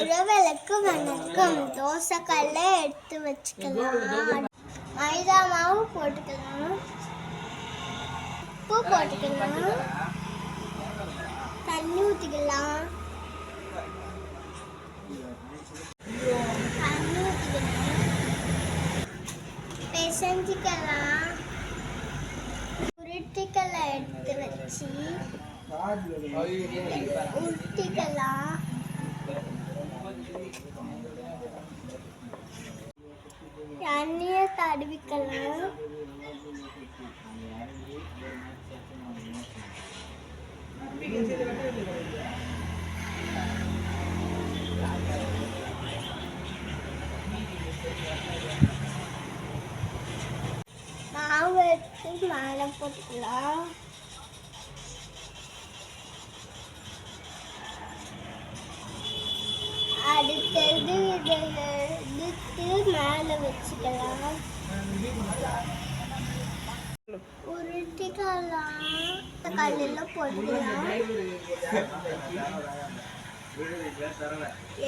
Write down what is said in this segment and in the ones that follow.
உறவுகளுக்கு வணக்கம். தோசைக்கல்லை எடுத்து வச்சுக்கலாம். மைதா மாவு போட்டுக்கலாம். உப்பு போட்டுக்கலாம். தண்ணி ஊற்றிக்கலாம். பிசைஞ்சிக்கலாம். உருட்டிக்கலை எடுத்து வச்சு உருட்டிக்கலாம். எண்ணெயை தடவிக்கலாம். மாவு எடுத்து மேலே போட்டுக்கலாம். அடுத்தது இதை எடுத்து மேலே வச்சுக்கலாம். உருட்டிக்கலாம். கல்லில் போட்டுக்கலாம்.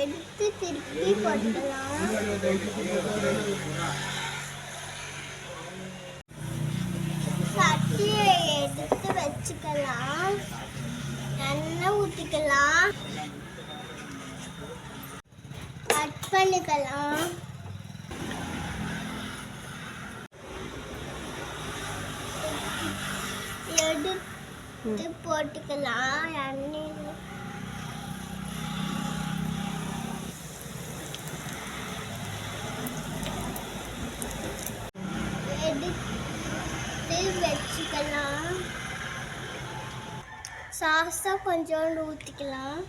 எடுத்து திருப்பி போட்டுக்கலாம். சட்டியை எடுத்து வச்சுக்கலாம். எண்ணெய் ஊற்றிக்கலாம். கட் பண்ணிக்கலாம். எடுத்து போட்டுக்கலாம். எண்ணெய் எடுத்து வச்சுக்கலாம். சாஸை கொஞ்சோண்டு ஊற்றிக்கலாம்.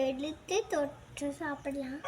எடுத்து தொட்டு சாப்பிடலாம்.